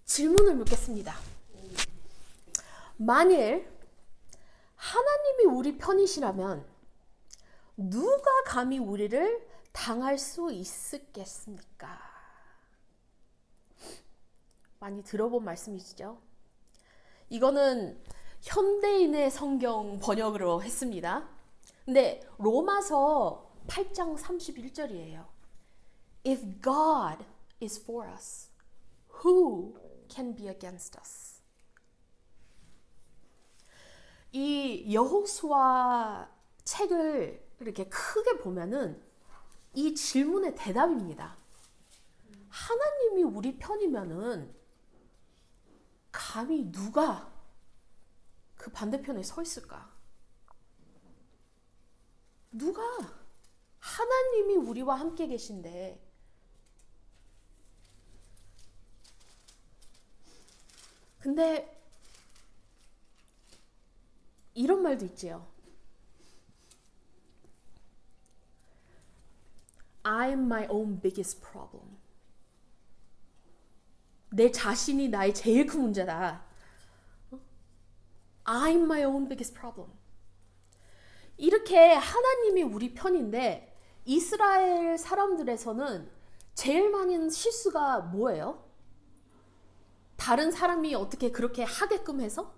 질문을 묻겠습니다. 만일 하나님이 우리 편이시라면 누가 감히 우리를 당할 수 있겠습니까? 많이 들어본 말씀이시죠? 이거는 현대인의 성경 번역으로 했습니다. 근데 로마서 8장 31절이에요. If God is for us, who can be against us? 이 여호수아 책을 이렇게 크게 보면은 이 질문의 대답입니다. 하나님이 우리 편이면은 감히 누가 그 반대편에 서 있을까? 누가? 하나님이 우리와 함께 계신데 근데 이런 말도 있지요. I'm my own biggest problem. 내 자신이 나의 제일 큰 문제다. I'm my own biggest problem. 이렇게 하나님이 우리 편인데 이스라엘 사람들에서는 제일 많은 실수가 뭐예요? 다른 사람이 어떻게 그렇게 하게끔 해서?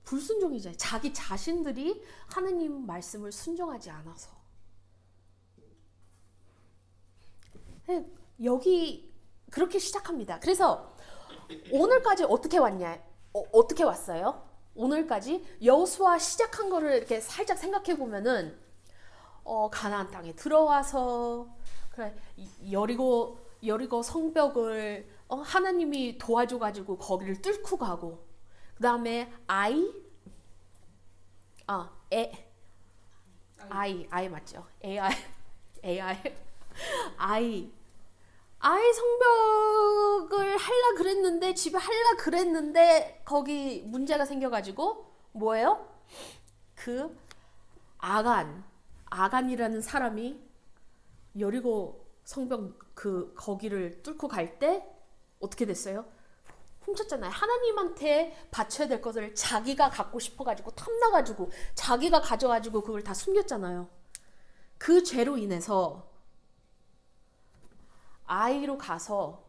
불순종이죠. 자기 자신들이 하나님 말씀을 순종하지 않아서. 여기 그렇게 시작합니다. 그래서 오늘까지 어떻게 왔냐? 어떻게 왔어요? 오늘까지 여호수아 시작한 거를 이렇게 살짝 생각해 보면은 가나안 땅에 들어와서 그래 여리고 성벽을 하나님이 도와줘 가지고 거기를 뚫고 가고 그다음에 아이 맞죠? 아이 성벽을 할라 그랬는데 집에 할라 그랬는데 거기 문제가 생겨가지고 뭐예요? 그 아간이라는 사람이 여리고 성벽 거기를 뚫고 갈 때 어떻게 됐어요? 훔쳤잖아요. 하나님한테 바쳐야 될 것을 자기가 갖고 싶어가지고 탐나가지고 자기가 가져가지고 그걸 다 숨겼잖아요. 그 죄로 인해서 아이로 가서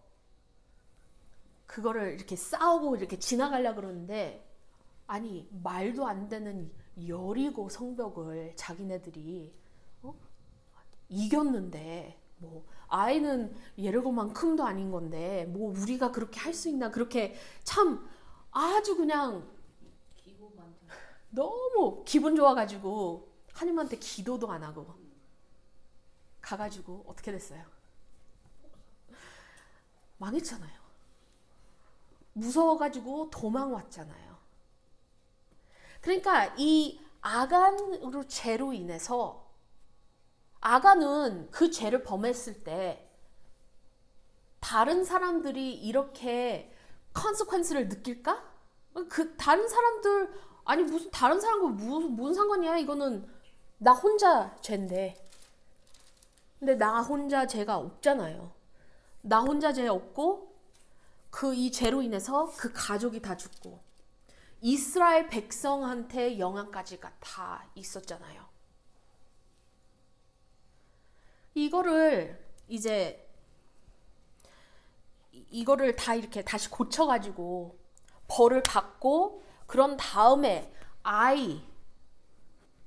그거를 이렇게 싸우고 이렇게 지나가려고 그러는데 아니 말도 안 되는 여리고 성벽을 자기네들이 이겼는데 뭐 아이는 예리고만큼도 아닌 건데 뭐 우리가 그렇게 할 수 있나 그렇게 참 아주 그냥 너무 기분 좋아가지고 하나님한테 기도도 안 하고 가가지고 어떻게 됐어요? 망했잖아요. 무서워가지고 도망 왔잖아요. 그러니까 이 아간으로 죄로 인해서 아간은 그 죄를 범했을 때 다른 사람들이 이렇게 컨시퀀스를 느낄까? 그 다른 사람들 아니 무슨 다른 사람과 무슨 상관이야? 이거는 나 혼자 죄인데. 근데 나 혼자 죄가 없잖아요. 나 혼자 죄 없고 이 죄로 인해서 그 가족이 다 죽고 이스라엘 백성한테 영향까지가 다 있었잖아요. 이거를 다 이렇게 다시 고쳐가지고 벌을 받고 그런 다음에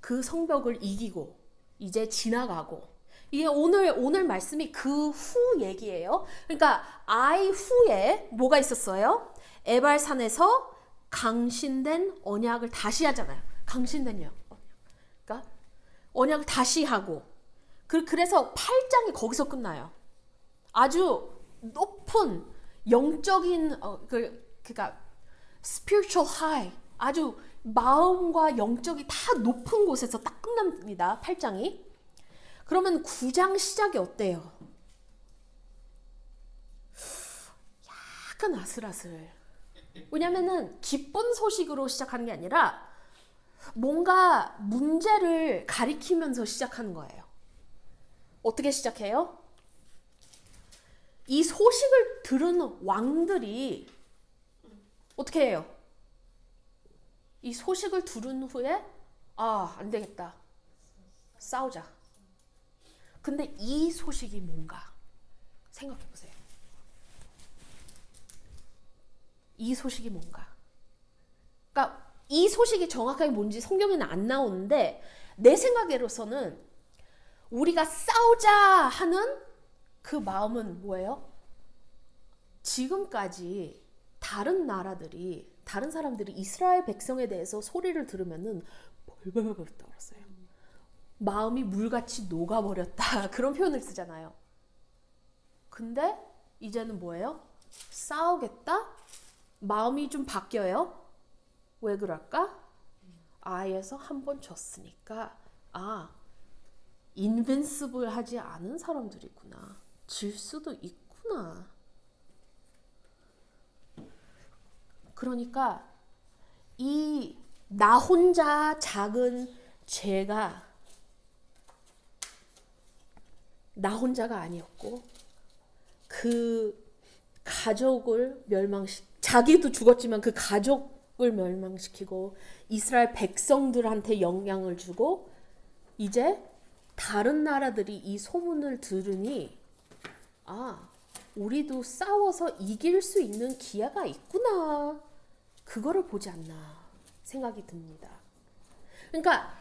그 성벽을 이기고 이제 지나가고 이게 오늘 말씀이 그 후 얘기예요. 그러니까 아이 후에 뭐가 있었어요? 에발산에서 강신된 언약을 다시 하잖아요. 강신된 언약. 그러니까 언약을 다시 하고 그래서 8장이 거기서 끝나요. 아주 높은 영적인 그러니까 spiritual high 아주 마음과 영적이 다 높은 곳에서 딱 끝납니다. 8장이. 그러면 9장 시작이 어때요? 약간 아슬아슬. 왜냐면은 기쁜 소식으로 시작하는 게 아니라 뭔가 문제를 가리키면서 시작하는 거예요. 어떻게 시작해요? 이 소식을 들은 왕들이 어떻게 해요? 이 소식을 들은 후에 안 되겠다. 싸우자. 근데 이 소식이 뭔가 생각해 보세요. 이 소식이 뭔가. 그러니까 이 소식이 정확하게 뭔지 성경에는 안 나오는데 내 생각으로서는 우리가 싸우자 하는 그 마음은 뭐예요? 지금까지 다른 나라들이, 다른 사람들이 이스라엘 백성에 대해서 소리를 들으면은 벌벌벌 떨었어요. 마음이 물같이 녹아버렸다. 그런 표현을 쓰잖아요. 근데 이제는 뭐예요? 싸우겠다? 마음이 좀 바뀌어요. 왜 그럴까? 아이에서 한 번 졌으니까 인빈시블 하지 않은 사람들이구나. 질 수도 있구나. 그러니까 이 나 혼자 작은 죄가 나 혼자가 아니었고 그 가족을 자기도 죽었지만 그 가족을 멸망시키고 이스라엘 백성들한테 영향을 주고 이제 다른 나라들이 이 소문을 들으니 우리도 싸워서 이길 수 있는 기회가 있구나. 그거를 보지 않나 생각이 듭니다. 그러니까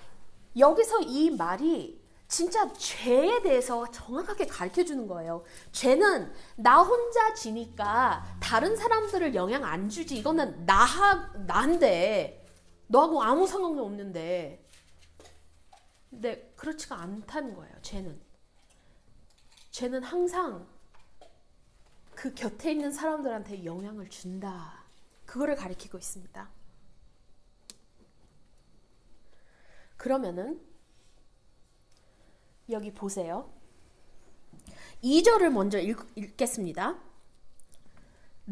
여기서 이 말이 진짜 죄에 대해서 정확하게 가르쳐 주는 거예요. 죄는 나 혼자 지니까 다른 사람들을 영향 안 주지. 이거는 나인데 너하고 아무 상관이 없는데. 근데 그렇지가 않다는 거예요. 죄는 항상 그 곁에 있는 사람들한테 영향을 준다. 그거를 가리키고 있습니다. 그러면은 여기 보세요. 2절을 먼저 읽겠습니다.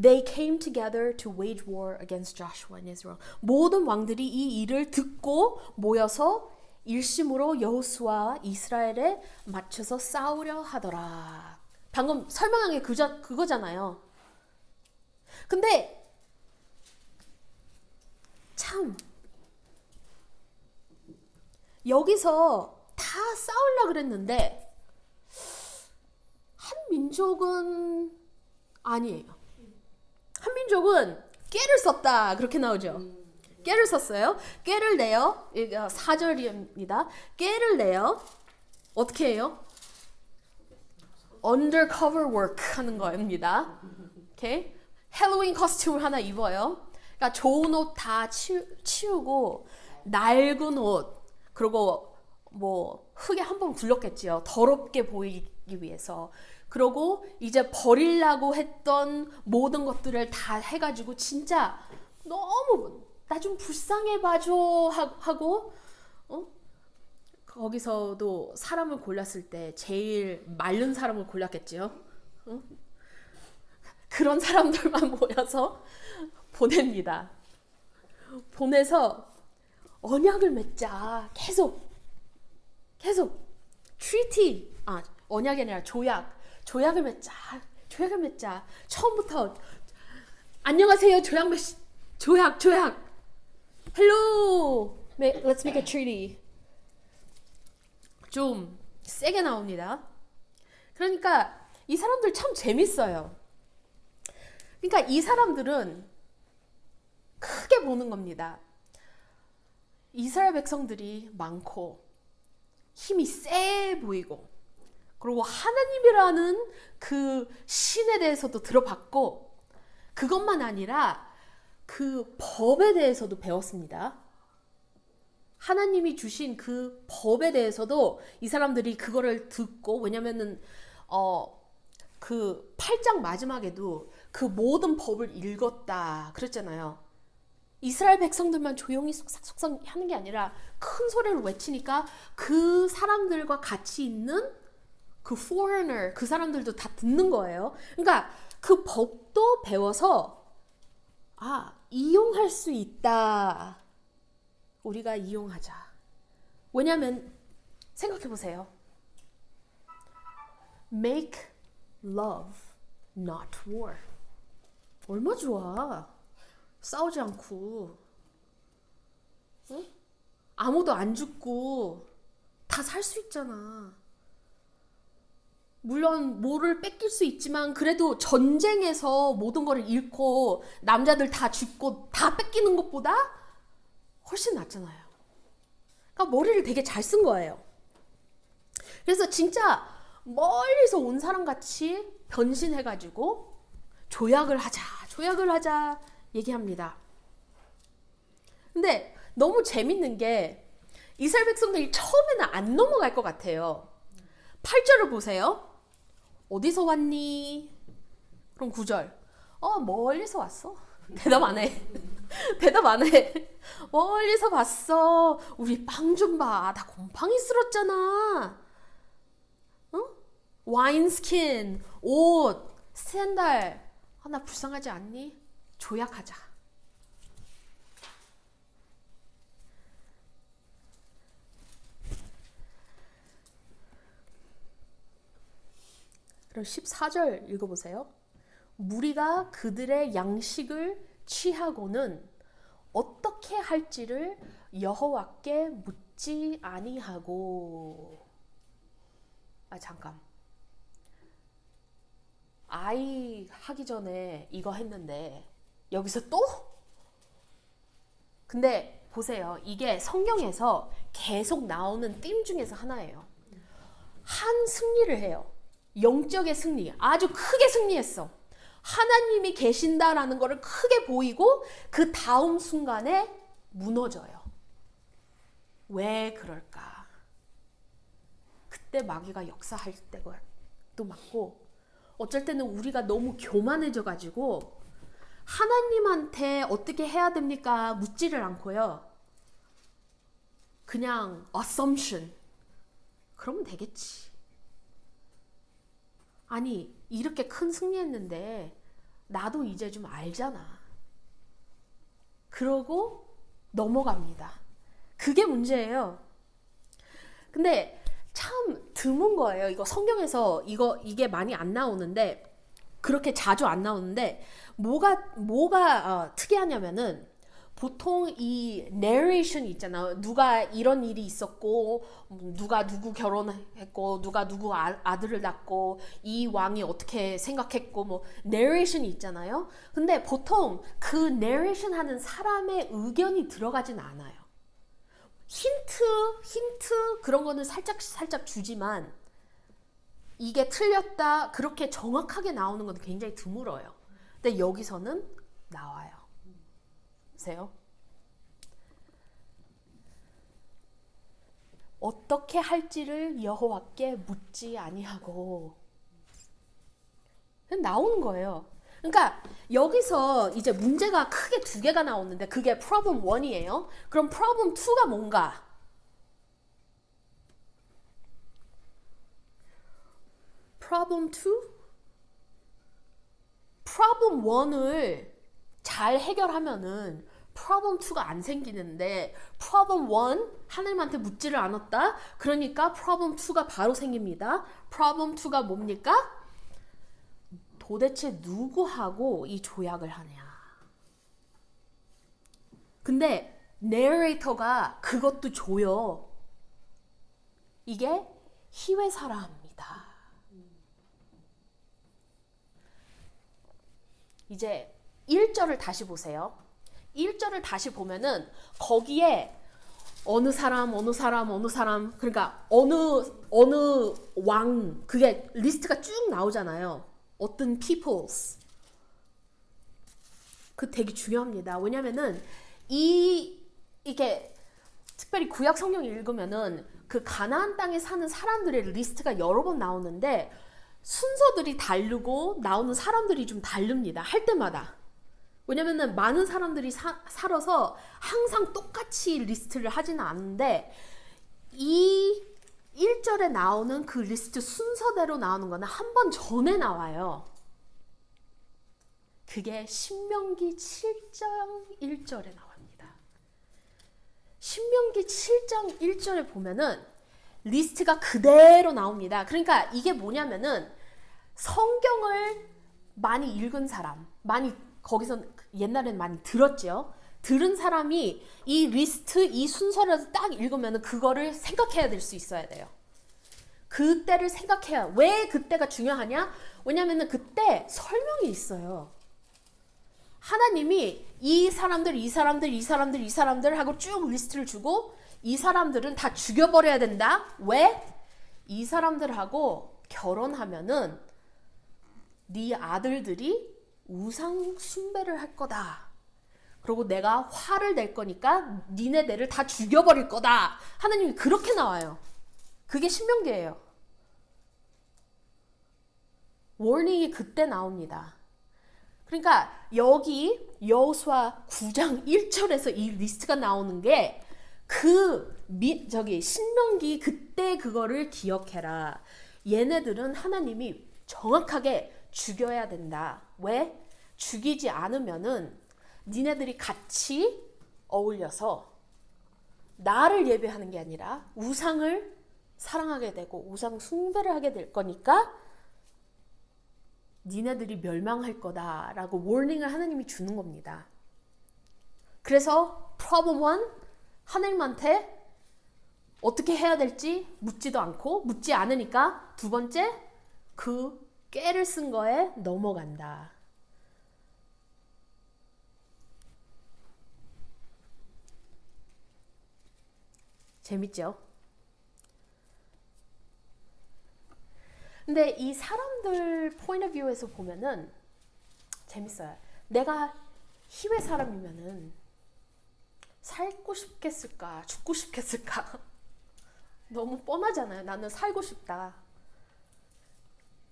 They came together to wage war against Joshua and Israel. 모든 왕들이 이 일을 듣고 모여서 일심으로 여호수아와 이스라엘에 맞춰서 싸우려 하더라. 방금 설명한 게 그거잖아요. 근데 참 여기서 다 싸우려고 그랬는데 한 민족은 아니에요. 한 민족은 꾀를 썼다. 그렇게 나오죠. 꾀를 썼어요. 꾀를 내요. 4절입니다. 꾀를 내요. 어떻게 해요? undercover work 하는 겁니다. 오케이? 헬로윈 코스튬을 하나 입어요. 그러니까 좋은 옷 다 치우고 낡은 옷 그리고 뭐 흙에 한번 굴렀겠지요. 더럽게 보이기 위해서. 그러고 이제 버리려고 했던 모든 것들을 다 해가지고 진짜 너무 나 좀 불쌍해 봐줘 하고 거기서도 사람을 골랐을 때 제일 마른 사람을 골랐겠지요. 그런 사람들만 모여서 보냅니다. 보내서 언약을 맺자. 계속 treaty 언약이 아니라 조약을 맺자. 처음부터 안녕하세요. 조약. Hello. Let's make a treaty. 좀 세게 나옵니다. 그러니까 이 사람들 참 재밌어요. 그러니까 이 사람들은 크게 보는 겁니다. 이스라엘 백성들이 많고 힘이 세 보이고 그리고 하나님이라는 그 신에 대해서도 들어봤고 그것만 아니라 그 법에 대해서도 배웠습니다. 하나님이 주신 그 법에 대해서도 이 사람들이 그거를 듣고 왜냐면은 그 8장 마지막에도 그 모든 법을 읽었다 그랬잖아요. 이스라엘 백성들만 조용히 속삭속삭 하는 게 아니라 큰 소리를 외치니까 그 사람들과 같이 있는 그 foreigner 그 사람들도 다 듣는 거예요. 그러니까 그 법도 배워서 이용할 수 있다. 우리가 이용하자. 왜냐하면 생각해 보세요. Make love not war. 얼마 좋아. 싸우지 않고. 응? 아무도 안 죽고 다 살 수 있잖아. 물론 뭐를 뺏길 수 있지만 그래도 전쟁에서 모든 걸 잃고 남자들 다 죽고 다 뺏기는 것보다 훨씬 낫잖아요. 그러니까 머리를 되게 잘 쓴 거예요. 그래서 진짜 멀리서 온 사람 같이 변신해가지고 조약을 하자 얘기합니다. 근데 너무 재밌는 게 이스라엘 백성들이 처음에는 안 넘어갈 것 같아요. 8절을 보세요. 어디서 왔니? 그럼 9절. 멀리서 왔어. 대답 안 해. 대답 안 해. 멀리서 봤어. 우리 빵 좀 봐. 다 곰팡이 쓸었잖아. 응? 와인스킨, 옷, 샌들. 나 불쌍하지 않니? 조약하자. 그럼 14절 읽어보세요. 무리가 그들의 양식을 취하고는 어떻게 할지를 여호와께 묻지 아니하고. 잠깐. 아이 하기 전에 이거 했는데 여기서 또? 근데 보세요. 이게 성경에서 계속 나오는 띠임 중에서 하나예요. 한 승리를 해요. 영적의 승리. 아주 크게 승리했어. 하나님이 계신다라는 것을 크게 보이고 그 다음 순간에 무너져요. 왜 그럴까? 그때 마귀가 역사할 때가 또 맞고, 어쩔 때는 우리가 너무 교만해져가지고 하나님한테 어떻게 해야 됩니까? 묻지를 않고요. 그냥 assumption. 그러면 되겠지. 아니, 이렇게 큰 승리했는데 나도 이제 좀 알잖아. 그러고 넘어갑니다. 그게 문제예요. 근데 참 드문 거예요. 이거 성경에서 이게 많이 안 나오는데, 그렇게 자주 안 나오는데, 뭐가 특이하냐면은, 보통 이 내레이션이 있잖아요. 누가 이런 일이 있었고, 누가 누구 결혼했고, 누가 누구 아들을 낳고, 이 왕이 어떻게 생각했고, 뭐 내레이션이 있잖아요. 근데 보통 그 내레이션 하는 사람의 의견이 들어가진 않아요. 힌트 그런 거는 살짝 주지만 이게 틀렸다 그렇게 정확하게 나오는 건 굉장히 드물어요. 근데 여기서는 나와요. 보세요. 어떻게 할지를 여호와께 묻지 아니하고. 나오는 거예요. 그러니까 여기서 이제 문제가 크게 두 개가 나오는데 그게 problem 1이에요. 그럼 problem 2가 뭔가? problem 2? problem 1을 잘 해결하면은 problem 2가 안 생기는데, problem 1 하나님한테 묻지를 않았다. 그러니까 problem 2가 바로 생깁니다. problem 2가 뭡니까? 도대체 누구하고 이 조약을 하냐. 근데 내레이터가 그것도 줘요. 이게 히웨사라입니다. 이제 1절을 다시 보세요. 1절을 다시 보면은 거기에 어느 사람, 그러니까 어느 왕, 그게 리스트가 쭉 나오잖아요. 어떤 peoples. 그 되게 중요합니다. 왜냐면은 이게 특별히 구약 성경 읽으면은 그 가나안 땅에 사는 사람들의 리스트가 여러 번 나오는데 순서들이 다르고 나오는 사람들이 좀 다릅니다. 할 때마다. 왜냐면은 많은 사람들이 살아서 항상 똑같이 리스트를 하지는 않는데, 이 1절에 나오는 그 리스트 순서대로 나오는 거는 한 번 전에 나와요. 그게 신명기 7장 1절에 나옵니다. 신명기 7장 1절에 보면은 리스트가 그대로 나옵니다. 그러니까 이게 뭐냐면은 성경을 많이 읽은 사람, 많이 거기서 옛날에는 많이 들었죠. 들은 사람이 이 리스트, 이 순서를 딱 읽으면 그거를 생각해야 될 수 있어야 돼요. 그때를 생각해야. 왜 그때가 중요하냐? 왜냐면은 그때 설명이 있어요. 하나님이 이 사람들, 이 사람들, 이 사람들, 이 사람들 하고 쭉 리스트를 주고 이 사람들은 다 죽여버려야 된다. 왜? 이 사람들하고 결혼하면은 네 아들들이 우상 숭배를 할 거다. 그리고 내가 화를 낼 거니까 니네들을 다 죽여버릴 거다. 하나님이 그렇게 나와요. 그게 신명기예요. 워닝이 그때 나옵니다. 그러니까 여기 여호수아 9장 1절에서 이 리스트가 나오는 게 신명기 그때 그거를 기억해라. 얘네들은 하나님이 정확하게 죽여야 된다. 왜? 죽이지 않으면은 니네들이 같이 어울려서 나를 예배하는 게 아니라 우상을 사랑하게 되고 우상 숭배를 하게 될 거니까 니네들이 멸망할 거다라고 워닝을 하나님이 주는 겁니다. 그래서 프로블럼 1, 하나님한테 어떻게 해야 될지 묻지도 않고 묻지 않으니까 두 번째, 그 꾀를 쓴 거에 넘어간다. 재밌죠? 근데 이 사람들 포인트 오브 뷰에서 보면은 재밌어요. 내가 희외 사람이면은 살고 싶겠을까? 죽고 싶겠을까? 너무 뻔하잖아요. 나는 살고 싶다.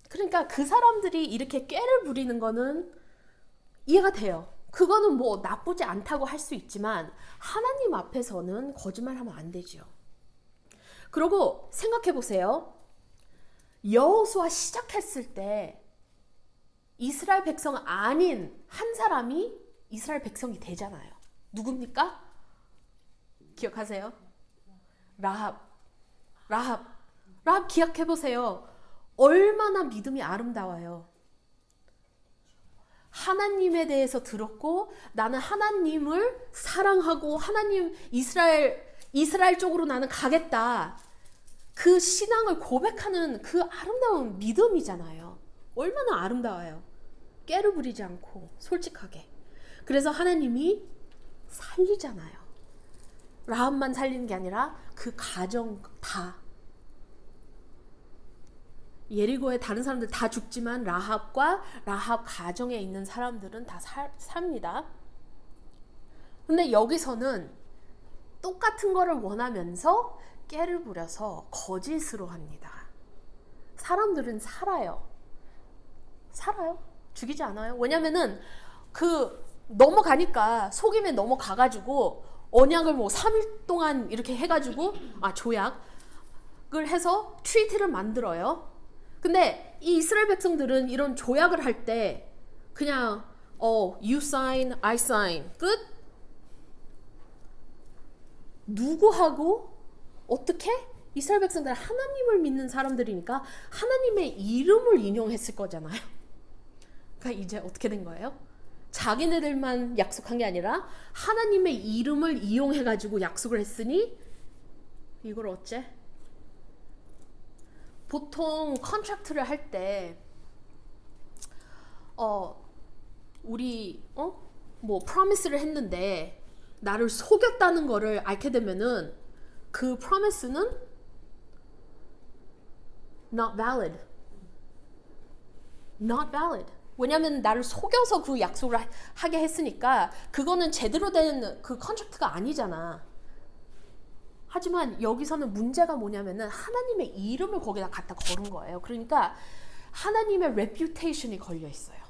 그러니까 그 사람들이 이렇게 꾀를 부리는 거는 이해가 돼요. 그거는 뭐 나쁘지 않다고 할 수 있지만 하나님 앞에서는 거짓말하면 안 되죠. 그리고 생각해 보세요. 여호수아 시작했을 때 이스라엘 백성 아닌 한 사람이 이스라엘 백성이 되잖아요. 누굽니까? 기억하세요? 라합 기억해 보세요. 얼마나 믿음이 아름다워요. 하나님에 대해서 들었고 나는 하나님을 사랑하고 하나님 이스라엘 쪽으로 나는 가겠다. 그 신앙을 고백하는 그 아름다운 믿음이잖아요. 얼마나 아름다워요. 깨를 부리지 않고 솔직하게. 그래서 하나님이 살리잖아요. 라합만 살리는 게 아니라 그 가정 다. 예리고의 다른 사람들 다 죽지만 라합과 라합 가정에 있는 사람들은 다 삽니다. 근데 여기서는 똑같은 거를 원하면서 깨를 부려서 거짓으로 합니다. 사람들은 살아요. 죽이지 않아요. 왜냐면은 넘어가니까 속임에 넘어가가지고 언약을 뭐 3일 동안 이렇게 해가지고 조약을 해서 트리티를 만들어요. 근데 이 이스라엘 백성들은 이런 조약을 할 때 그냥 you sign, I sign 끝. 누구하고 어떻게? 이스라엘 백성들은 하나님을 믿는 사람들이니까 하나님의 이름을 인용했을 거잖아요. 그러니까 이제 어떻게 된 거예요? 자기네들만 약속한 게 아니라 하나님의 이름을 이용해가지고 약속을 했으니 이걸 어째? 보통 컨트랙트를 할 때 우리 뭐 프로미스를 했는데 나를 속였다는 거를 알게 되면은 그 프로미스는 not valid. 왜냐면 나를 속여서 그 약속을 하게 했으니까 그거는 제대로 된 그 컨트랙트가 아니잖아. 하지만 여기서는 문제가 뭐냐면은 하나님의 이름을 거기다 갖다 걸은 거예요. 그러니까 하나님의 reputation이 걸려 있어요.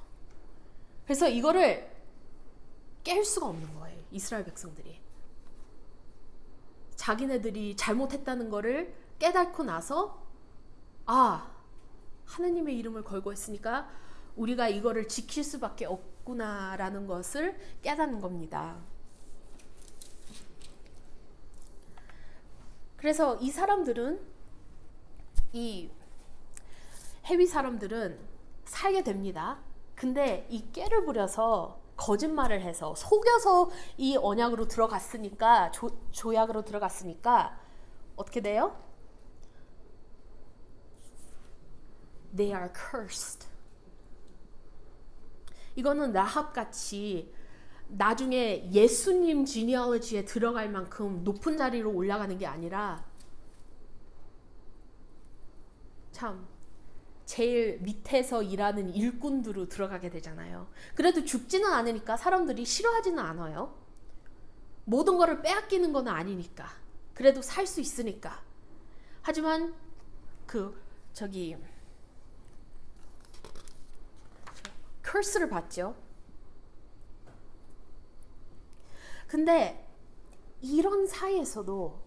그래서 이거를 깰 수가 없는 거예요. 이스라엘 백성들이. 자기네들이 잘못했다는 거를 깨닫고 나서 하나님의 이름을 걸고 했으니까 우리가 이거를 지킬 수밖에 없구나라는 것을 깨닫는 겁니다. 그래서 이 사람들은 이 해위 사람들은 살게 됩니다. 근데 이 깨를 부려서 거짓말을 해서 속여서 이 언약으로 들어갔으니까 조약으로 들어갔으니까 어떻게 돼요? They are cursed. 이거는 라합같이 나중에 예수님 지니얼로지에 들어갈 만큼 높은 자리로 올라가는 게 아니라 참 제일 밑에서 일하는 일꾼들로 들어가게 되잖아요. 그래도 죽지는 않으니까 사람들이 싫어하지는 않아요. 모든 거를 빼앗기는 건 아니니까. 그래도 살 수 있으니까. 하지만 curse를 받죠. 근데 이런 사이에서도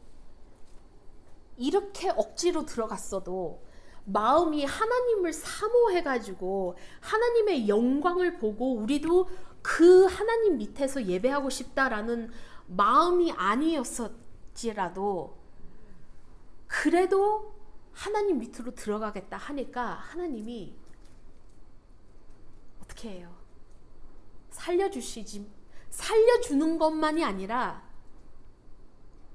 이렇게 억지로 들어갔어도 마음이 하나님을 사모해가지고 하나님의 영광을 보고 우리도 그 하나님 밑에서 예배하고 싶다라는 마음이 아니었을지라도 그래도 하나님 밑으로 들어가겠다 하니까 하나님이 어떻게 해요? 살려주는 것만이 아니라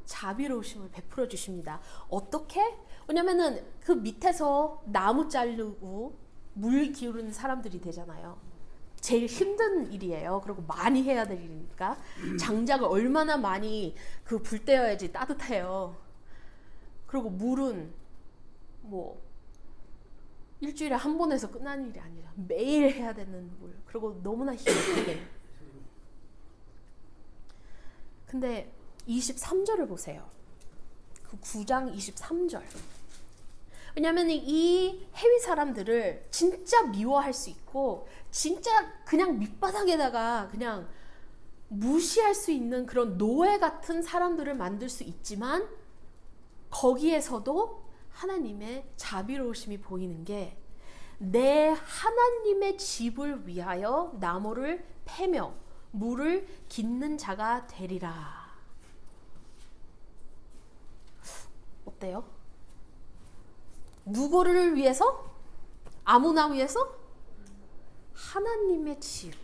자비로우심을 베풀어 주십니다. 어떻게? 왜냐면은 그 밑에서 나무 자르고 물 기르는 사람들이 되잖아요. 제일 힘든 일이에요. 그리고 많이 해야 될 일이니까. 장작을 얼마나 많이 그 불 떼어야지 따뜻해요. 그리고 물은 뭐 일주일에 한 번 해서 끝나는 일이 아니라 매일 해야 되는 물. 그리고 너무나 힘들게. 근데 23절을 보세요. 그 9장 23절. 왜냐하면 이 해위 사람들을 진짜 미워할 수 있고 진짜 그냥 밑바닥에다가 그냥 무시할 수 있는 그런 노예 같은 사람들을 만들 수 있지만 거기에서도 하나님의 자비로우심이 보이는 게 내 하나님의 집을 위하여 나무를 패며 물을 깃는 자가 되리라. 어때요? 누구를 위해서? 아무나 위해서? 하나님의 집.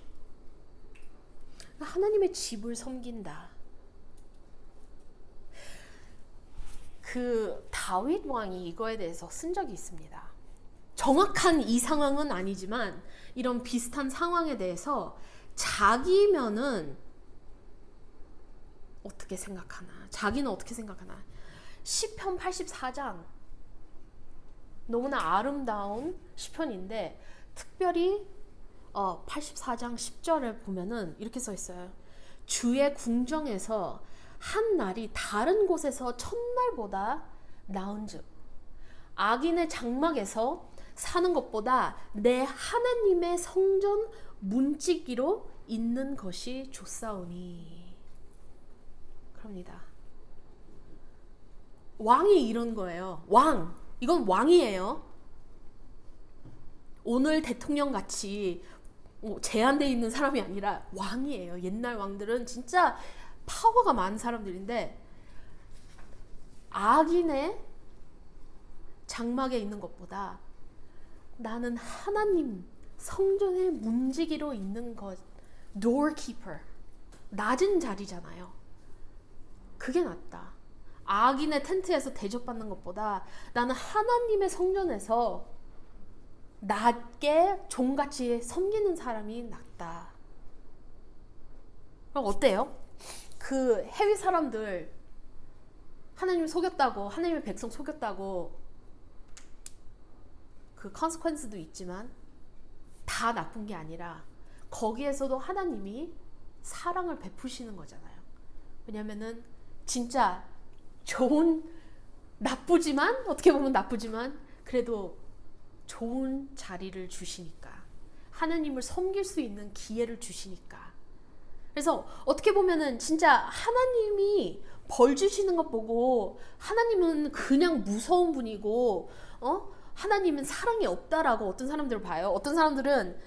하나님의 집을 섬긴다. 그 다윗 왕이 이거에 대해서 쓴 적이 있습니다. 정확한 이 상황은 아니지만 이런 비슷한 상황에 대해서 자기면은 어떻게 생각하나? 자기는 어떻게 생각하나? 시편 84장 너무나 아름다운 시편인데 특별히 84장 10절에 보면은 이렇게 써 있어요. 주의 궁정에서 한 날이 다른 곳에서 첫날보다 나은즉 악인의 장막에서 사는 것보다 내 하나님의 성전 문지기로 있는 것이 좋사오니. 그럽니다. 왕이 이런 거예요. 왕. 이건 왕이에요. 오늘 대통령 같이 제한되어 있는 사람이 아니라 왕이에요. 옛날 왕들은 진짜 파워가 많은 사람들인데 악인의 장막에 있는 것보다 나는 하나님 성전의 문지기로 있는 것, doorkeeper, 낮은 자리잖아요. 그게 낫다. 악인의 텐트에서 대접받는 것보다 나는 하나님의 성전에서 낮게 종같이 섬기는 사람이 낫다. 그럼 어때요? 그 해위 사람들 하나님 속였다고, 하나님의 백성 속였다고 그 consequence도 있지만 다 나쁜 게 아니라 거기에서도 하나님이 사랑을 베푸시는 거잖아요. 왜냐면은 진짜 나쁘지만 어떻게 보면 나쁘지만 그래도 좋은 자리를 주시니까 하나님을 섬길 수 있는 기회를 주시니까. 그래서 어떻게 보면은 진짜 하나님이 벌 주시는 것 보고 하나님은 그냥 무서운 분이고 하나님은 사랑이 없다라고 어떤 사람들을 봐요. 어떤 사람들은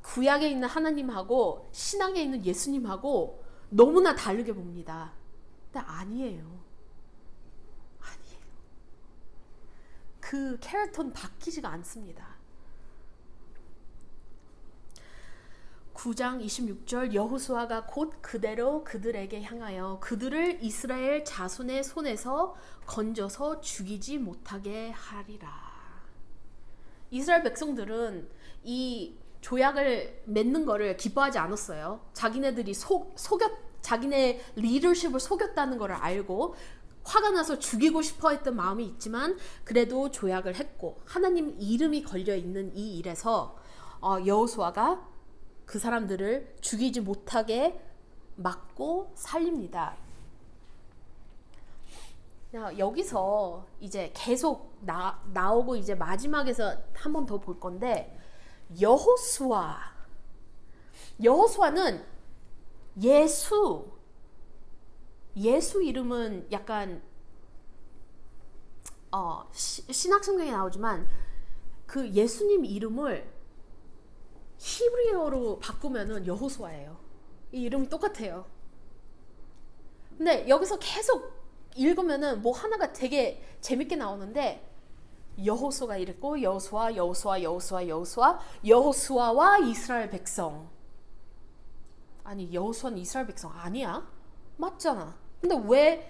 구약에 있는 하나님하고 신약에 있는 예수님하고 너무나 다르게 봅니다. 근데 아니에요. 그 캐릭터는 바뀌지가 않습니다. 9장 26절 여호수아가 곧 그대로 그들에게 향하여 그들을 이스라엘 자손의 손에서 건져서 죽이지 못하게 하리라. 이스라엘 백성들은 이 조약을 맺는 거를 기뻐하지 않았어요. 자기네들이 자기네 리더십을 속였다는 걸 알고 화가 나서 죽이고 싶어 했던 마음이 있지만 그래도 조약을 했고 하나님 이름이 걸려 있는 이 일에서 여호수아가 그 사람들을 죽이지 못하게 막고 살립니다. 여기서 이제 계속 나오고 이제 마지막에서 한 번 더 볼 건데 여호수아는 예수 이름은 약간 신약 성경에 나오지만 그 예수님 이름을 히브리어로 바꾸면은 여호수아예요. 이 이름이 똑같아요. 근데 여기서 계속 읽으면은 뭐 하나가 되게 재밌게 나오는데 여호수아가 이랬고 여호수아와 이스라엘 백성. 아니 여호수아는 이스라엘 백성 아니야? 맞잖아. 근데 왜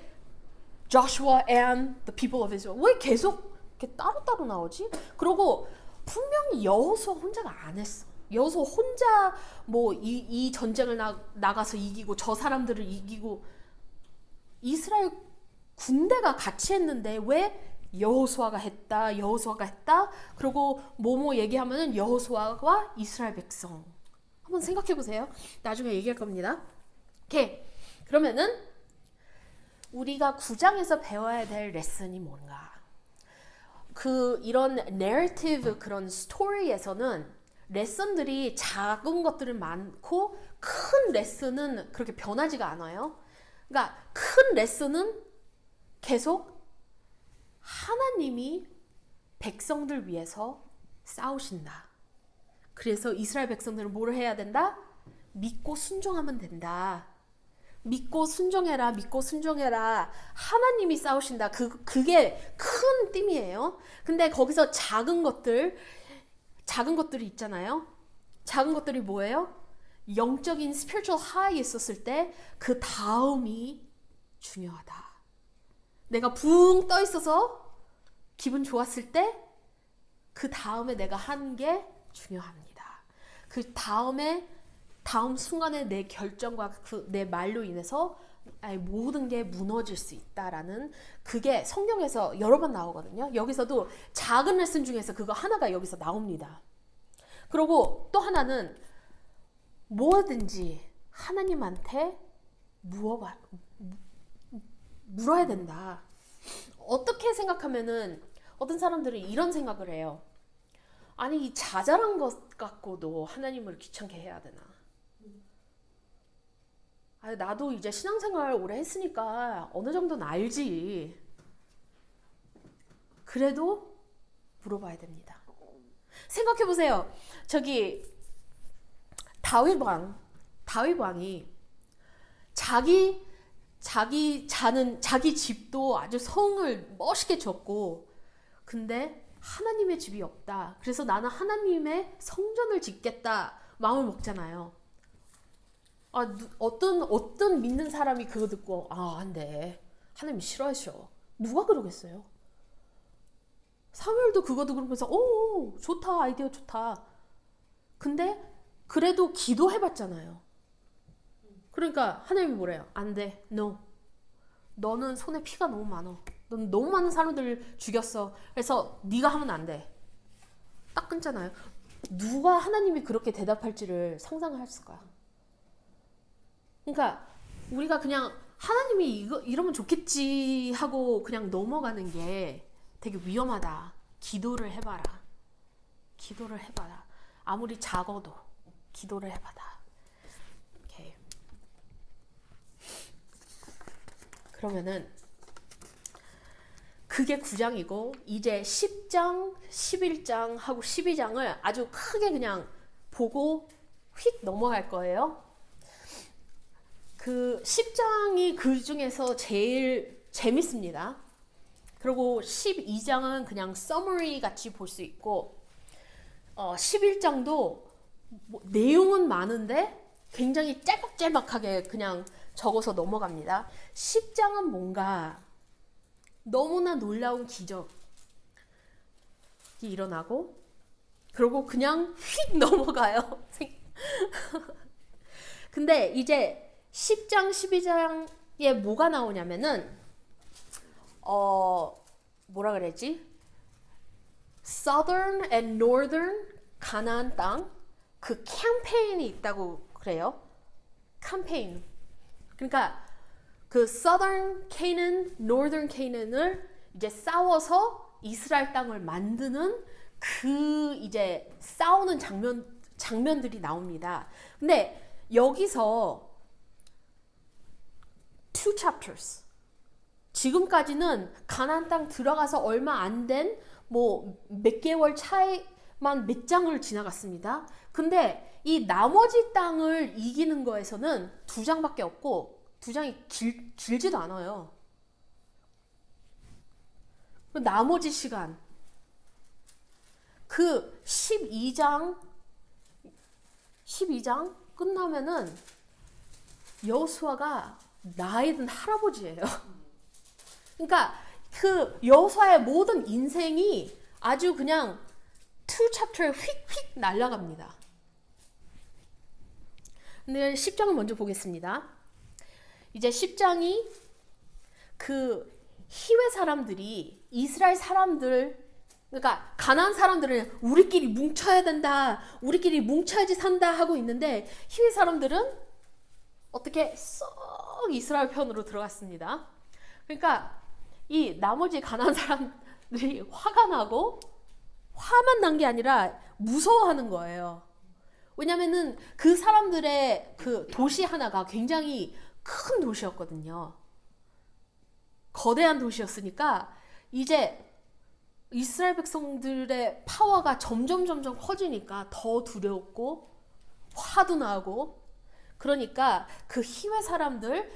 Joshua and the people of Israel 왜 계속 이렇게 따로따로 나오지? 그리고 분명히 여호수아 혼자가 안 했어. 여호수아 혼자 뭐 이 전쟁을 나가서 이기고 저 사람들을 이기고 이스라엘 군대가 같이 했는데 왜 여호수아가 했다. 그리고 뭐뭐 얘기하면은 여호수아와 이스라엘 백성. 한번 생각해 보세요. 나중에 얘기할 겁니다. 오케이. 그러면은 우리가 9장에서 배워야 될 레슨이 뭔가? 이런 내러티브 그런 스토리에서는 레슨들이 작은 것들은 많고 큰 레슨은 그렇게 변하지가 않아요. 그러니까 큰 레슨은 계속 하나님이 백성들 위해서 싸우신다. 그래서 이스라엘 백성들은 뭘 해야 된다? 믿고 순종하면 된다. 믿고 순종해라. 하나님이 싸우신다. 그게 큰 띠이에요. 근데 거기서 작은 것들이 있잖아요. 작은 것들이 뭐예요? 영적인 spiritual high 있었을 때 그 다음이 중요하다. 내가 붕 떠 있어서 기분 좋았을 때 그 다음에 내가 한 게 중요합니다. 그 다음 순간에 내 결정과 내 말로 인해서 모든 게 무너질 수 있다라는 그게 성경에서 여러 번 나오거든요. 여기서도 작은 레슨 중에서 그거 하나가 여기서 나옵니다. 그리고 또 하나는 뭐든지 하나님한테 물어야 된다. 어떻게 생각하면은 어떤 사람들은 이런 생각을 해요. 아니 이 자잘한 것 갖고도 하나님을 귀찮게 해야 되나? 아니, 나도 이제 신앙생활 오래 했으니까 어느 정도는 알지. 그래도 물어봐야 됩니다. 생각해 보세요. 저기 다윗 왕이 자기 집도 아주 성을 멋있게 졌고, 근데 하나님의 집이 없다. 그래서 나는 하나님의 성전을 짓겠다. 마음을 먹잖아요. 어떤 믿는 사람이 그거 듣고 안 돼. 하나님 싫어하셔. 누가 그러겠어요? 사무엘도 그거 들으면서 오 좋다. 아이디어 좋다. 근데 그래도 기도해봤잖아요. 그러니까 하나님이 뭐래요? 안 돼. No. 너는 손에 피가 너무 많아. 넌 너무 많은 사람들을 죽였어. 그래서 네가 하면 안 돼. 딱 끊잖아요. 누가 하나님이 그렇게 대답할지를 상상했을까요? 그러니까 우리가 그냥 하나님이 이러면 좋겠지 하고 그냥 넘어가는 게 되게 위험하다. 기도를 해봐라. 아무리 작아도 기도를 해봐라. 오케이. 그러면은 그게 9장이고 이제 10장, 11장 하고 12장을 아주 크게 그냥 보고 휙 넘어갈 거예요. 그 10장이 그 중에서 제일 재밌습니다. 그리고 12장은 그냥 서머리 같이 볼 수 있고 11장도 뭐, 내용은 많은데 굉장히 짤막짤막하게 그냥 적어서 넘어갑니다. 10장은 뭔가 너무나 놀라운 기적이 일어나고 그리고 그냥 휙 넘어가요. 근데 이제 10장, 12장에 뭐가 나오냐면은 뭐라 그랬지? Southern and Northern 가나안 땅 그 캠페인이 있다고 그래요. 캠페인. 그러니까 그 Southern Canaan, Northern Canaan을 이제 싸워서 이스라엘 땅을 만드는 그 이제 싸우는 장면들이 나옵니다. 근데 여기서 two chapters. 지금까지는 가나안 땅 들어가서 얼마 안 된 뭐 몇 개월 차이만 몇 장을 지나갔습니다. 근데 이 나머지 땅을 이기는 거에서는 2장밖에 없고 2장이 길지도 않아요. 나머지 시간 그 12장 끝나면은 여호수아가 나이 든 할아버지예요. 그러니까 그 여호수아의 모든 인생이 아주 그냥 two chapter에 휙휙 날아갑니다. 근데 10장을 먼저 보겠습니다. 이제 10장이 그 히웨 사람들이 이스라엘 사람들 그러니까 가나안 사람들은 우리끼리 뭉쳐야 된다. 우리끼리 뭉쳐야지 산다 하고 있는데 히웨 사람들은 어떻게 쏙 이스라엘 편으로 들어갔습니다. 그러니까 이 나머지 가나안 사람들이 화가 나고 화만 난 게 아니라 무서워하는 거예요. 왜냐면은 그 사람들의 그 도시 하나가 굉장히 큰 도시였거든요. 거대한 도시였으니까 이제 이스라엘 백성들의 파워가 점점 커지니까 더 두려웠고 화도 나고 그러니까 그 히웨 사람들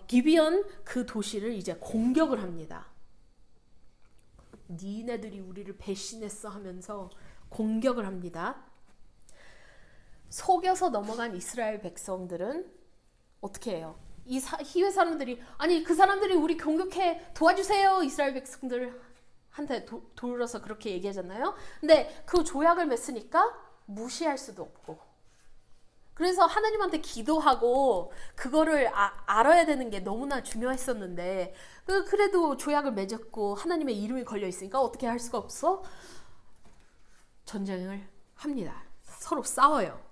기비온 그 도시를 이제 공격을 합니다. 니네들이 우리를 배신했어 하면서 공격을 합니다. 속여서 넘어간 이스라엘 백성들은 어떻게 해요? 이 히웨 사람들이 아니 그 사람들이 우리 공격해 도와주세요. 이스라엘 백성들한테 돌려서 그렇게 얘기하잖아요. 근데 그 조약을 맺으니까 무시할 수도 없고 그래서 하나님한테 기도하고 그거를 알아야 되는 게 너무나 중요했었는데 그래도 조약을 맺었고 하나님의 이름이 걸려 있으니까 어떻게 할 수가 없어? 전쟁을 합니다. 서로 싸워요.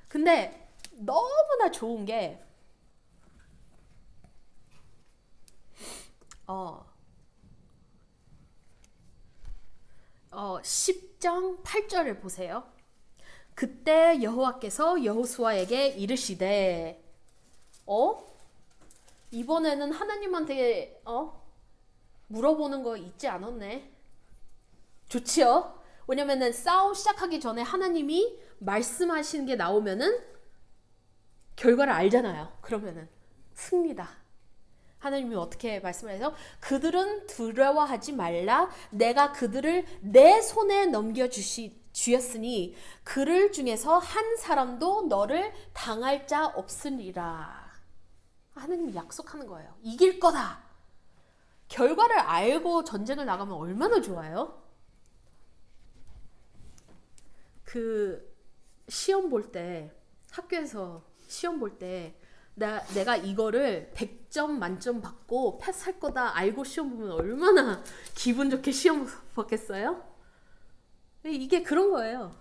근데 너무나 좋은 게 10장 8절을 보세요. 그때 여호와께서 여호수아에게 이르시되 이번에는 하나님한테 물어보는 거 잊지 않았네. 좋지요? 왜냐면은 싸움 시작하기 전에 하나님이 말씀하시는 게 나오면은 결과를 알잖아요. 그러면은 승리다. 하나님이 어떻게 말씀하세요? 그들은 두려워하지 말라. 내가 그들을 내 손에 주였으니 그들 중에서 한 사람도 너를 당할 자 없으리라. 하나님이 약속하는 거예요. 이길 거다. 결과를 알고 전쟁을 나가면 얼마나 좋아요? 그 시험 볼 때 학교에서 시험 볼 때 내가 이거를 100점 만점 받고 패스할 거다 알고 시험 보면 얼마나 기분 좋게 시험 봤겠어요? 이게 그런 거예요.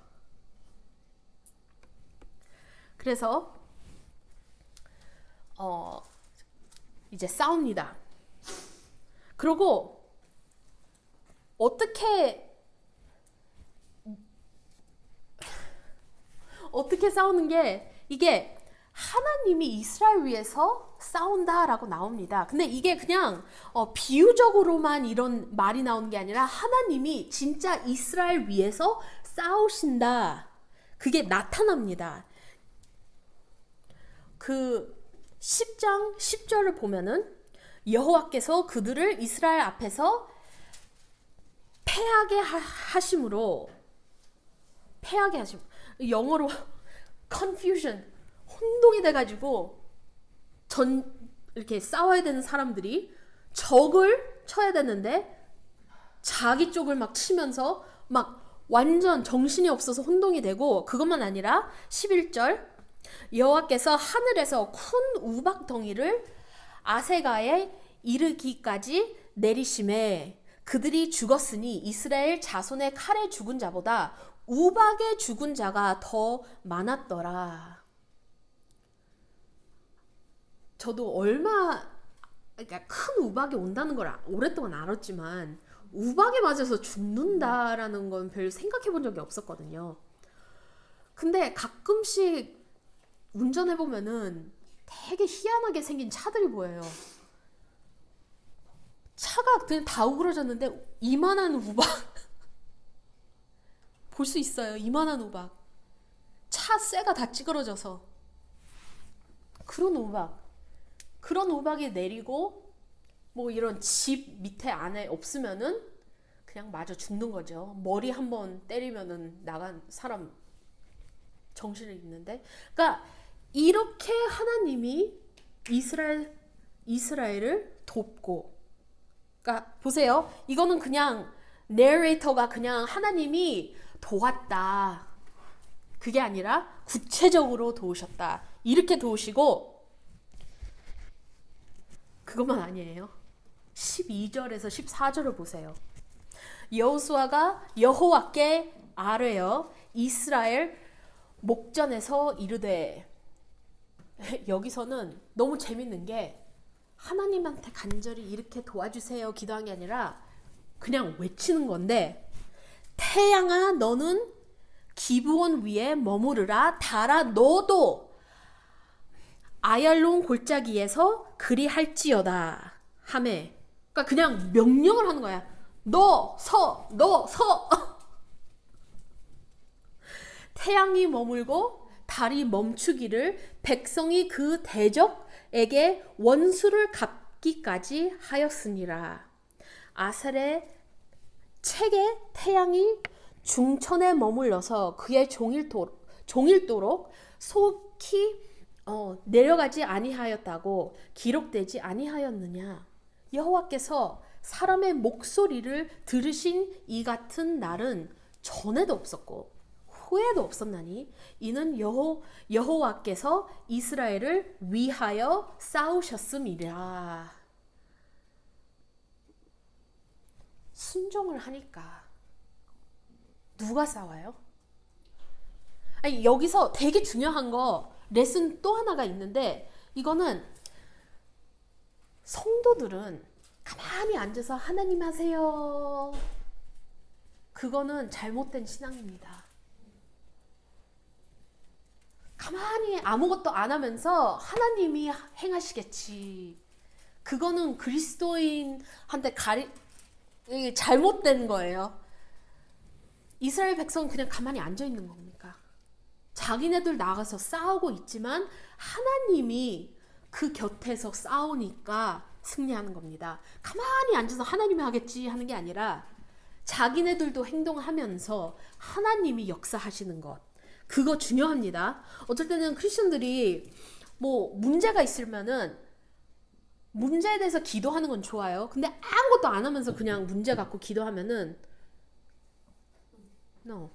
그래서 이제 싸웁니다. 그리고 어떻게 싸우는 게 이게 하나님이 이스라엘 위해서 싸운다라고 나옵니다. 근데 이게 그냥 비유적으로만 이런 말이 나오는 게 아니라 하나님이 진짜 이스라엘 위해서 싸우신다. 그게 나타납니다. 그 10장 10절을 보면은 여호와께서 그들을 이스라엘 앞에서 패하게 하심으로 패하게 하시고, 영어로 confusion, 혼동이 돼가지고 이렇게 싸워야 되는 사람들이 적을 쳐야 되는데 자기 쪽을 막 치면서 막 완전 정신이 없어서 혼동이 되고, 그것만 아니라 11절, 여호와께서 하늘에서 큰 우박 덩이를 아세가에 이르기까지 내리심에 그들이 죽었으니 이스라엘 자손의 칼에 죽은 자보다 우박에 죽은 자가 더 많았더라. 저도 그러니까 큰 우박이 온다는 걸 오랫동안 알았지만 우박에 맞아서 죽는다라는 건 별 생각해 본 적이 없었거든요. 근데 가끔씩 운전해 보면은 되게 희한하게 생긴 차들이 보여요. 차가 그냥 다 우그러졌는데 이만한 우박 볼 수 있어요. 이만한 우박. 차 쇠가 다 찌그러져서. 그런 우박이 내리고 뭐 이런 집 밑에 안에 없으면은 그냥 마저 죽는 거죠. 머리 한번 때리면은 나간 사람 정신을 잃는데. 그러니까 이렇게 하나님이 이스라엘을 돕고, 그러니까 보세요. 이거는 그냥 내레이터가 그냥 하나님이 도왔다, 그게 아니라 구체적으로 도우셨다, 이렇게 도우시고, 그것만 아니에요. 12절에서 14절을 보세요. 여호수아가 여호와께 아뢰어 이스라엘 목전에서 이르되, 여기서는 너무 재밌는 게 하나님한테 간절히 이렇게 도와주세요 기도한 게 아니라 그냥 외치는 건데, 태양아 너는 기브온 위에 머무르라, 달아 너도 아얄론 골짜기에서 그리할지어다 하매, 그러니까 그냥 명령을 하는 거야. 너 서. 태양이 머물고 달이 멈추기를, 백성이 그 대적에게 원수를 갚기까지 하였으니라. 아셀의 책에 태양이 중천에 머물러서 그의 종일도록 속히 내려가지 아니하였다고 기록되지 아니하였느냐. 여호와께서 사람의 목소리를 들으신 이 같은 날은 전에도 없었고 후에도 없었나니 이는 여호와께서 이스라엘을 위하여 싸우셨음이라. 순종을 하니까 누가 싸워요? 아니, 여기서 되게 중요한 거 레슨 또 하나가 있는데, 이거는 성도들은 가만히 앉아서 하나님 하세요, 그거는 잘못된 신앙입니다. 가만히 아무것도 안 하면서 하나님이 행하시겠지, 그거는 그리스도인한테 잘못된 거예요. 이스라엘 백성은 그냥 가만히 앉아 있는 겁니까? 자기네들 나가서 싸우고 있지만 하나님이 그 곁에서 싸우니까 승리하는 겁니다. 가만히 앉아서 하나님이 하겠지 하는 게 아니라 자기네들도 행동하면서 하나님이 역사하시는 것, 그거 중요합니다. 어쩔 때는 크리스천들이 뭐 문제가 있으면은 문제에 대해서 기도하는 건 좋아요. 근데 아무것도 안 하면서 그냥 문제 갖고 기도하면은 no.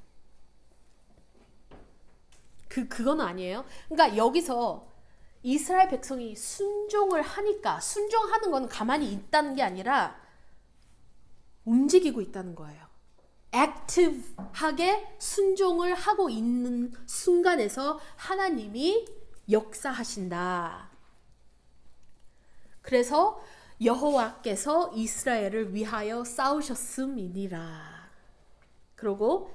그건 아니에요. 그러니까 여기서 이스라엘 백성이 순종을 하니까, 순종하는 건 가만히 있다는 게 아니라 움직이고 있다는 거예요. 액티브하게 순종을 하고 있는 순간에서 하나님이 역사하신다. 그래서 여호와께서 이스라엘을 위하여 싸우셨음이니라. 그리고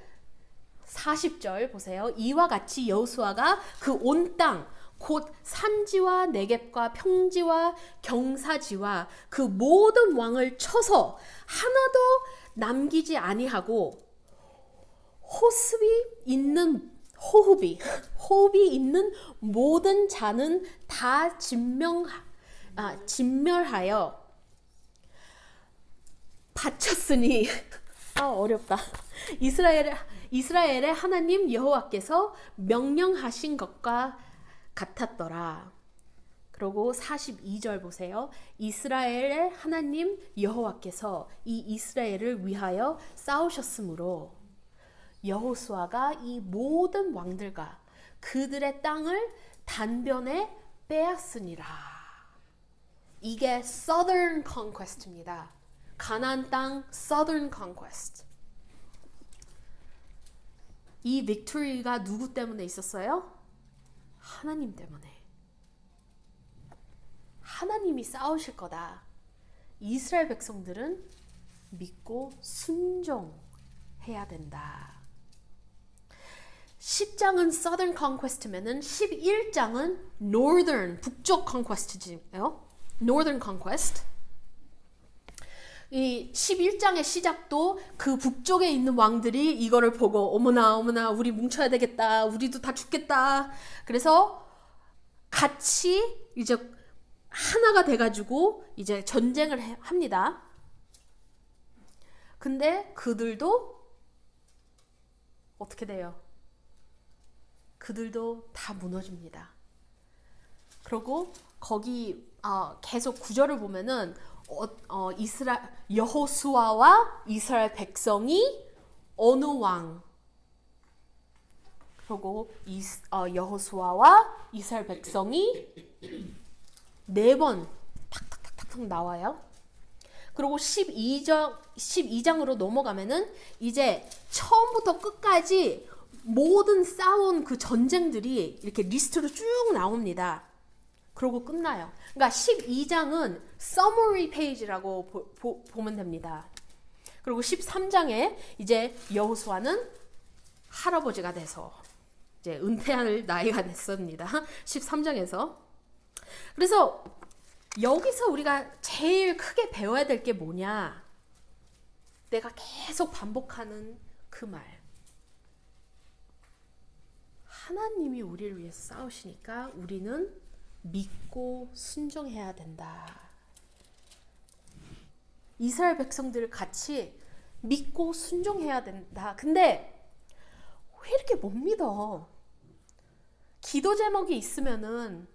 40절 보세요. 이와 같이 여호수아가 그 온 땅 곧 산지와 네겝과 평지와 경사지와 그 모든 왕을 쳐서 하나도 남기지 아니하고 호흡이 있는 모든 자는 다 진멸하여 바쳤으니 어렵다. 이스라엘의 하나님 여호와께서 명령하신 것과 같았더라. 그리고 42절 보세요. 이스라엘의 하나님 여호와께서 이 이스라엘을 위하여 싸우셨으므로 여호수아가 이 모든 왕들과 그들의 땅을 단변에 빼앗으니라. 이게 Southern Conquest입니다. 가나안 땅 Southern Conquest. 이 빅토리가 누구 때문에 있었어요? 하나님 때문에. 하나님이 싸우실 거다. 이스라엘 백성들은 믿고 순종해야 된다. 10장은 Southern Conquest면은 11장은 Northern, 북쪽 Conquest지요. Northern Conquest. 이 11장의 시작도 그 북쪽에 있는 왕들이 이거를 보고 어머나 어머나 우리 뭉쳐야 되겠다. 우리도 다 죽겠다. 그래서 같이 이제 하나가 돼가지고 이제 전쟁을 합니다. 근데 그들도 어떻게 돼요? 그들도 다 무너집니다. 그리고 거기 계속 구절을 보면은 여호수아와 이스라엘 백성이 어느 왕? 그리고 여호수아와 이스라엘 백성이 4번 탁탁탁탁 나와요. 그리고 12장으로 넘어가면은 이제 처음부터 끝까지 모든 싸운 그 전쟁들이 이렇게 리스트로 쭉 나옵니다. 그러고 끝나요. 그러니까 12장은 summary page라고 보면 됩니다. 그리고 13장에 이제 여호수아는 할아버지가 돼서 이제 은퇴할 나이가 됐습니다. 13장에서. 그래서 여기서 우리가 제일 크게 배워야 될 게 뭐냐? 내가 계속 반복하는 그 말. 하나님이 우리를 위해서 싸우시니까 우리는 믿고 순종해야 된다. 이스라엘 백성들을 같이 믿고 순종해야 된다. 근데 왜 이렇게 못 믿어? 기도 제목이 있으면은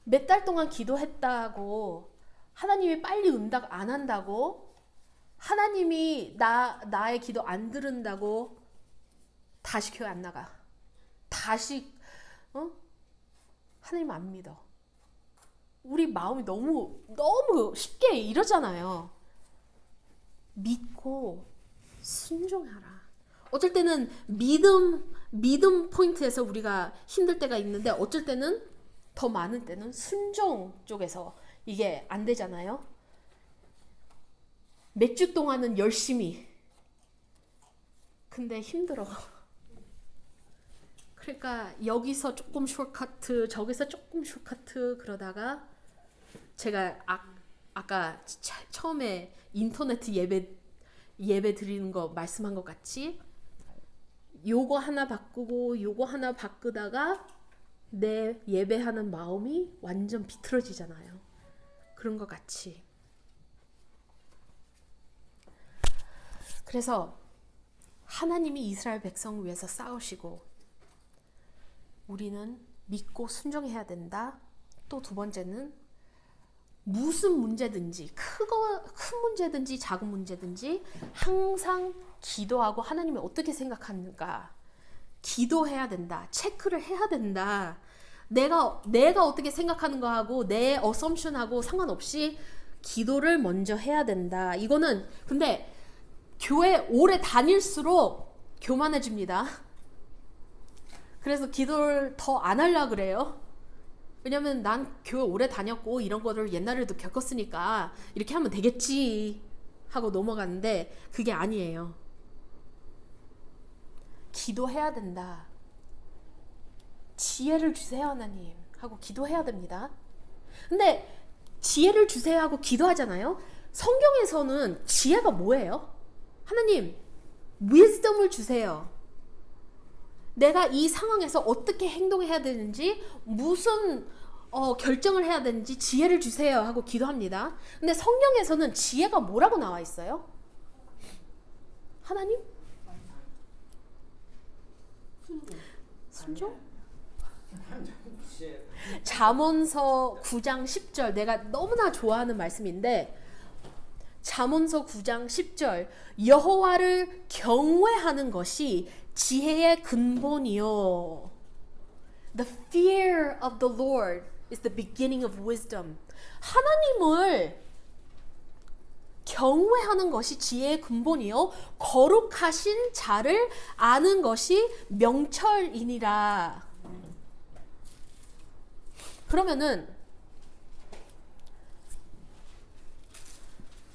몇 달 동안 기도했다고 하나님이 빨리 응답 안 한다고 하나님이 나의 기도 안 들은다고 다시 교회 안 나가. 다시 하나님 안 믿어. 우리 마음이 너무 쉽게 이러잖아요. 믿고 순종하라. 어쩔 때는 믿음 포인트에서 우리가 힘들 때가 있는데 어쩔 때는 더 많은 때는 순종 쪽에서 이게 안 되잖아요. 몇 주 동안은 열심히. 근데 힘들어. 그러니까 여기서 조금 숏커트, 저기서 조금 숏커트 그러다가 제가 아까 처음에 인터넷 예배 드리는 거 말씀한 것 같이 요거 하나 바꾸고 요거 하나 바꾸다가 내 예배하는 마음이 완전 비틀어지잖아요. 그런 것 같이. 그래서 하나님이 이스라엘 백성을 위해서 싸우시고 우리는 믿고 순종해야 된다. 또 두 번째는 무슨 문제든지 큰 문제든지 작은 문제든지 항상 기도하고 하나님이 어떻게 생각하는가 기도해야 된다. 체크를 해야 된다. 내가 어떻게 생각하는 거하고 내 어썸션하고 상관없이 기도를 먼저 해야 된다. 이거는 근데 교회 오래 다닐수록 교만해집니다. 그래서 기도를 더 안 하려고 그래요. 왜냐면 난 교회 오래 다녔고 이런 거를 옛날에도 겪었으니까 이렇게 하면 되겠지 하고 넘어가는데 그게 아니에요. 기도해야 된다. 지혜를 주세요 하나님 하고 기도해야 됩니다. 근데 지혜를 주세요 하고 기도하잖아요. 성경에서는 지혜가 뭐예요? 하나님 wisdom을 주세요. 내가 이 상황에서 어떻게 행동해야 되는지 무슨 결정을 해야 되는지 지혜를 주세요 하고 기도합니다. 근데 성경에서는 지혜가 뭐라고 나와 있어요? 하나님? 순종? 잠언서 9장 10절 내가 너무나 좋아하는 말씀인데 잠언서 9장 10절 여호와를 경외하는 것이 지혜의 근본이요. The fear of the Lord is the beginning of wisdom. 하나님을 경외하는 것이 지혜의 근본이요. 거룩하신 자를 아는 것이 명철이니라. 그러면은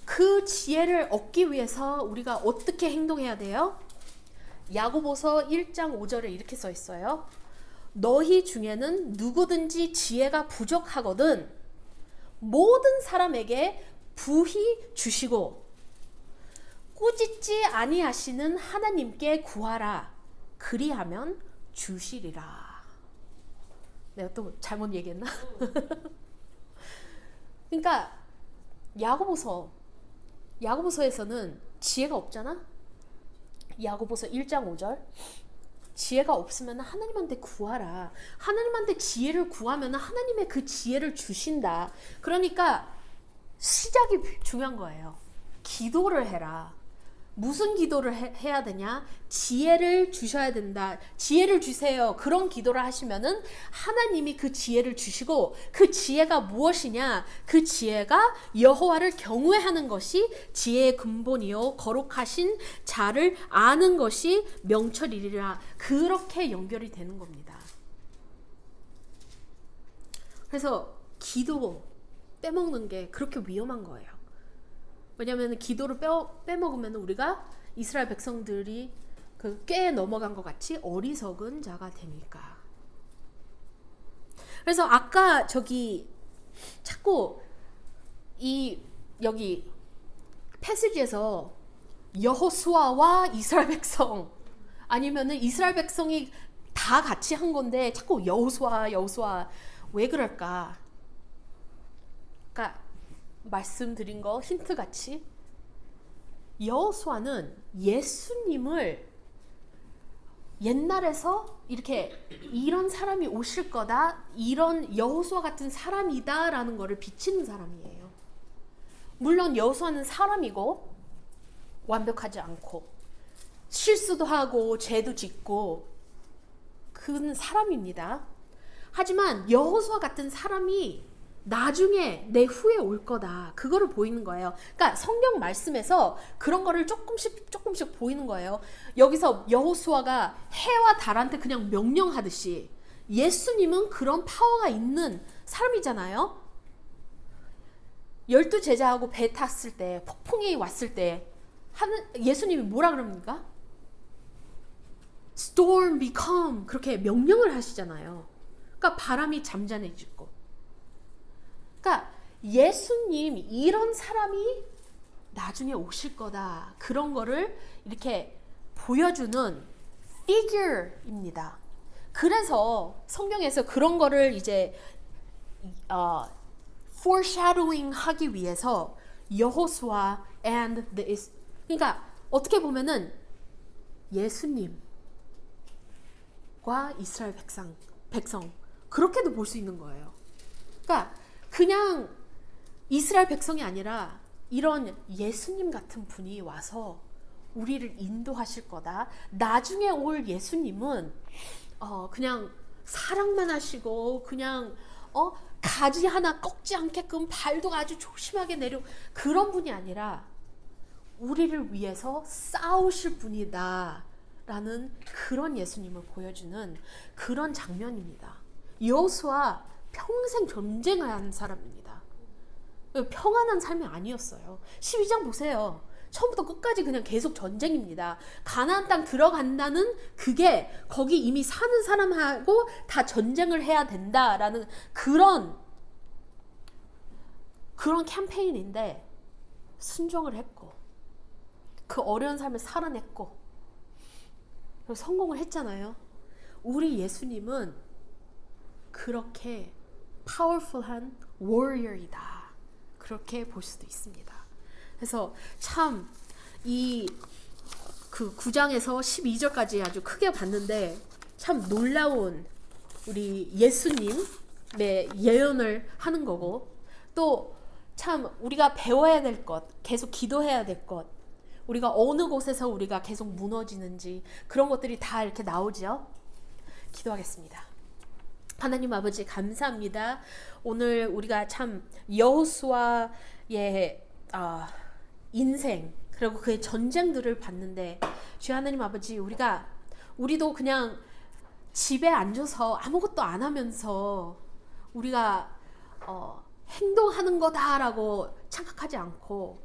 그 지혜를 얻기 위해서 우리가 어떻게 행동해야 돼요? 야고보서 1장 5절에 이렇게 써 있어요. 너희 중에는 누구든지 지혜가 부족하거든 모든 사람에게 부히 주시고 꾸짖지 아니하시는 하나님께 구하라. 그리하면 주시리라. 내가 또 잘못 얘기했나? 그러니까 야고보서에서는 지혜가 없잖아? 야고보서 1장 5절 지혜가 없으면 하나님한테 구하라. 하나님한테 지혜를 구하면 하나님의 그 지혜를 주신다. 그러니까 시작이 중요한 거예요. 기도를 해라. 무슨 기도를 해야 되냐? 지혜를 주셔야 된다. 지혜를 주세요. 그런 기도를 하시면은 하나님이 그 지혜를 주시고 그 지혜가 무엇이냐? 그 지혜가 여호와를 경외하는 것이 지혜의 근본이요. 거룩하신 자를 아는 것이 명철이리라. 그렇게 연결이 되는 겁니다. 그래서 기도 빼먹는 게 그렇게 위험한 거예요. 왜냐하면 기도를 빼먹으면 우리가 이스라엘 백성들이 그 꾀에 넘어간 것 같이 어리석은 자가 되니까. 그래서 아까 저기 자꾸 여기 패시지에서 여호수아와 이스라엘 백성 아니면은 이스라엘 백성이 다 같이 한 건데 자꾸 여호수아 왜 그럴까? 그러니까 말씀드린 거 힌트 같이 여호수아는 예수님을 옛날에서 이렇게 이런 사람이 오실 거다, 이런 여호수아 같은 사람이다라는 거를 비치는 사람이에요. 물론 여호수아는 사람이고 완벽하지 않고 실수도 하고 죄도 짓고 그는 사람입니다. 하지만 여호수아 같은 사람이 나중에 내 후에 올 거다. 그거를 보이는 거예요. 그러니까 성경 말씀에서 그런 거를 조금씩 보이는 거예요. 여기서 여호수아가 해와 달한테 그냥 명령하듯이 예수님은 그런 파워가 있는 사람이잖아요. 12 제자하고 배 탔을 때 폭풍이 왔을 때 예수님이 뭐라 그럽니까? Storm be calm. 그렇게 명령을 하시잖아요. 그러니까 바람이 잠잠해지고. 그러니까 예수님 이런 사람이 나중에 오실 거다. 그런 거를 이렇게 보여주는 figure입니다. 그래서 성경에서 그런 거를 이제 foreshadowing 하기 위해서 여호수아 and 그러니까 어떻게 보면은 예수님과 이스라엘 백성 그렇게도 볼 수 있는 거예요. 그러니까 그냥 이스라엘 백성이 아니라 이런 예수님 같은 분이 와서 우리를 인도하실 거다. 나중에 올 예수님은 그냥 사랑만 하시고 그냥 가지 하나 꺾지 않게끔 발도 아주 조심하게 내려 그런 분이 아니라 우리를 위해서 싸우실 분이다 라는 그런 예수님을 보여주는 그런 장면입니다. 여호수아 평생 전쟁한 사람입니다. 평안한 삶이 아니었어요. 12장 보세요. 처음부터 끝까지 그냥 계속 전쟁입니다. 가나안 땅 들어간다는 그게 거기 이미 사는 사람하고 다 전쟁을 해야 된다라는 그런 캠페인인데 순종을 했고 그 어려운 삶을 살아냈고 그리고 성공을 했잖아요. 우리 예수님은 그렇게 파워풀한 warrior이다. 그렇게 볼 수도 있습니다. 그래서 참 이 그 9장에서 12절까지 아주 크게 봤는데 참 놀라운 우리 예수님의 예언을 하는 거고, 또 참 우리가 배워야 될 것, 계속 기도해야 될 것, 우리가 어느 곳에서 우리가 계속 무너지는지 그런 것들이 다 이렇게 나오죠. 기도하겠습니다. 하나님 아버지 감사합니다. 오늘 우리가 참 여호수아의 인생 그리고 그의 전쟁들을 봤는데, 주여 하나님 아버지, 우리도 그냥 집에 앉아서 아무것도 안 하면서 우리가 행동하는 거다라고 착각하지 않고,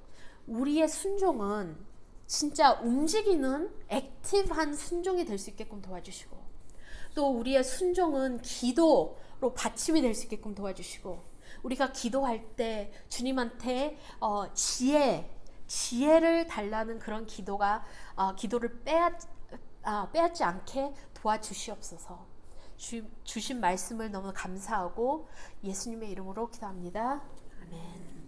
우리의 순종은 진짜 움직이는 액티브한 순종이 될 수 있게끔 도와주시고, 또 우리의 순종은 기도로 받침이 될 수 있게끔 도와주시고, 우리가 기도할 때 주님한테 지혜를 달라는 그런 기도를 빼앗지 않게 도와주시옵소서. 주신 말씀을 너무 감사하고 예수님의 이름으로 기도합니다. 아멘.